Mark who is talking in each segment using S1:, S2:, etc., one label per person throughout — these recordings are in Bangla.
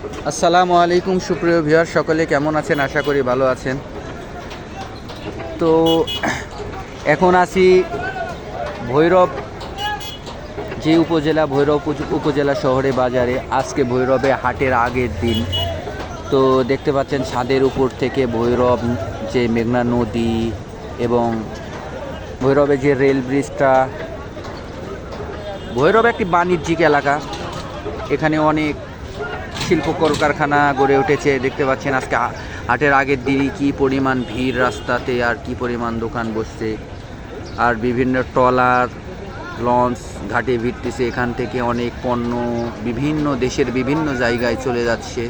S1: আসসালামু আলাইকুম সুপ্রিয় ভিউয়ার, সকলে কেমন আছেন? আশা করি ভালো আছেন। তো এখন আছি ভৈরব যে উপজেলা, ভৈরব উপজেলা শহরে বাজারে। আজকে ভৈরবে হাটের আগের দিন। তো দেখতে পাচ্ছেন ছাদের উপর থেকে ভৈরব যে মেঘনা নদী এবং ভৈরবে যে রেল ব্রিজটা। ভৈরব একটি বাণিজ্যিক এলাকা, এখানে অনেক শিল্প কলকারখানা গড়ে উঠেছে। দেখতে পাচ্ছেন আজকে হাটের আগের দিনই কী পরিমাণ ভিড় রাস্তাতে, আর কি পরিমাণ দোকান বসছে, আর বিভিন্ন ট্রলার লঞ্চ ঘাটে ভিড়তেছে। এখান থেকে অনেক পণ্য বিভিন্ন দেশের বিভিন্ন জায়গায় চলে যাচ্ছে।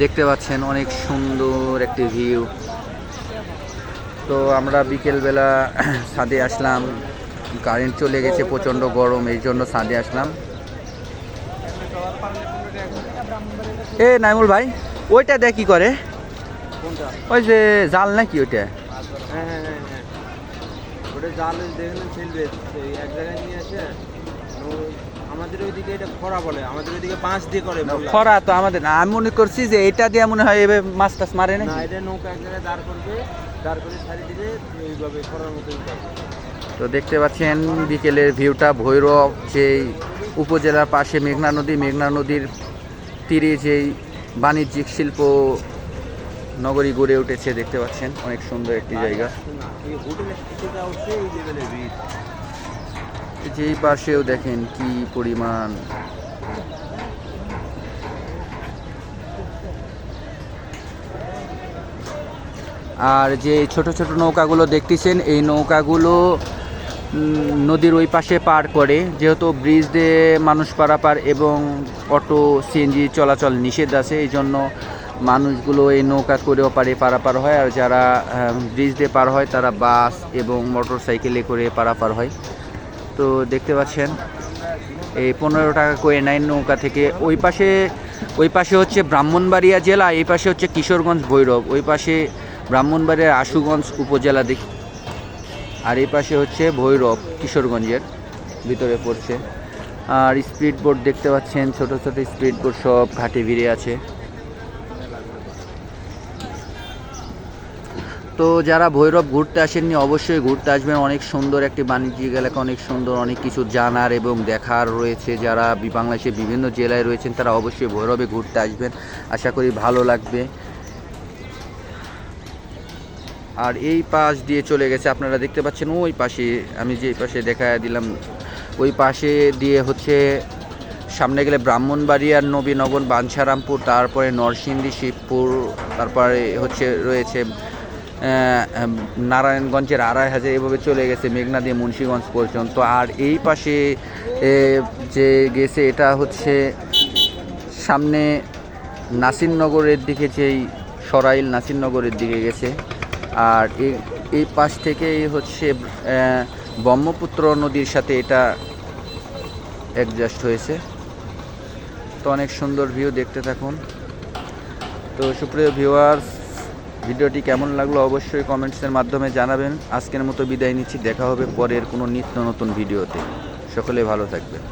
S1: দেখতে পাচ্ছেন অনেক সুন্দর একটি ভিউ। তো আমরা বিকেলবেলা ছাদে আসলাম, কারেন্ট চলে গেছে, প্রচণ্ড গরম, এই জন্য ছাদে আসলাম। এ নাইমুল ভাই, ওইটা দেখ কি করে, ওই যে জাল নাকি ওইটা?
S2: ওটা জাল দেখলেন ফেলবে এক জায়গায় নিয়ে আসে। আমাদের ওইদিকে এটা খরা বলে, আমাদের ওইদিকে বাঁশ দিয়ে করে।
S1: খরা তো আমাদের না, আমি মনে করছি যে এটা দিয়ে মনে হয় এভাবে মাছ টাছ মারে না।
S2: এটা নৌকা এক জায়গায় দাঁড় করবে, দাঁড় করে ছাড়ি দিলে এইভাবে খরার মতো।
S1: তো দেখতে পাচ্ছেন বিকেলের ভিউটা। ভৈরব যেই উপজেলার পাশে মেঘনা নদী, মেঘনা নদীর তীরে যেই বাণিজ্যিক শিল্প নগরী গড়ে উঠেছে। দেখতে পাচ্ছেন অনেক সুন্দর একটি জায়গা। যেই পাশেও দেখেন কি পরিমাণ। আর যে ছোট ছোট নৌকাগুলো দেখতেছেন, এই নৌকাগুলো নদীর ওই পাশে পার করে, যেহেতু ব্রিজ দিয়ে মানুষ পারাপার এবং অটো সিএনজি চলাচল নিষেধ আছে, এই জন্য মানুষগুলো এই নৌকা করেও পারাপার হয়। আর যারা ব্রিজ দিয়ে পার হয় তারা বাস এবং মোটর সাইকেলে করে পারাপার হয়। তো দেখতে পাচ্ছেন এই 15 টাকা করে নেয় নৌকা থেকে। ওই পাশে হচ্ছে ব্রাহ্মণবাড়িয়া জেলা, এই পাশে হচ্ছে কিশোরগঞ্জ ভৈরব, ওই পাশে ব্রাহ্মণবাড়িয়ার আশুগঞ্জ উপজেলা আর এই পাশে হচ্ছে ভৈরব কিশোরগঞ্জের ভিতরে পড়ছে। আর স্পিড বোট দেখতে পাচ্ছেন, ছোট ছোট স্পিড বোট সব ঘাটে ভিড়ে আছে। তো যারা ভৈরব ঘুরতে আসেননি অবশ্যই ঘুরতে আসবেন। অনেক সুন্দর একটি বাণিজ্যিক এলাকা, অনেক সুন্দর, অনেক কিছু জানার এবং দেখার রয়েছে। যারা বাংলাদেশের বিভিন্ন জেলায় রয়েছেন তারা অবশ্যই ভৈরবে ঘুরতে আসবেন, আশা করি ভালো লাগবে। আর এই পাশ দিয়ে চলে গেছে, আপনারা দেখতে পাচ্ছেন ওই পাশে, আমি যে পাশে দেখা দিলাম ওই পাশে দিয়ে হচ্ছে সামনে গেলে ব্রাহ্মণবাড়িয়ার নবীনগর, বাঞ্ছারামপুর, তারপরে নরসিংদী, শিবপুর, তারপরে হচ্ছে রয়েছে নারায়ণগঞ্জের আড়াইহাজার, এভাবে চলে গেছে মেঘনা দিয়ে মুন্সিগঞ্জ পর্যন্ত। আর এই পাশে যে গেছে এটা হচ্ছে সামনে নাসিরনগরের দিকে, যেই সরাইল নাসিরনগরের দিকে গেছে। আর এই পাশ থেকেই হচ্ছে ব্রহ্মপুত্র নদীর সাথে এটা অ্যাডজাস্ট হয়েছে। তো অনেক সুন্দর ভিউ, দেখতে থাকুন। তো সুপ্রিয় ভিউয়ার্স, ভিডিওটি কেমন লাগলো অবশ্যই কমেন্টসের মাধ্যমে জানাবেন। আজকের মতো বিদায় নিচ্ছি, দেখা হবে পরের কোনো নিত্য নতুন ভিডিওতে। সকলে ভালো থাকবেন।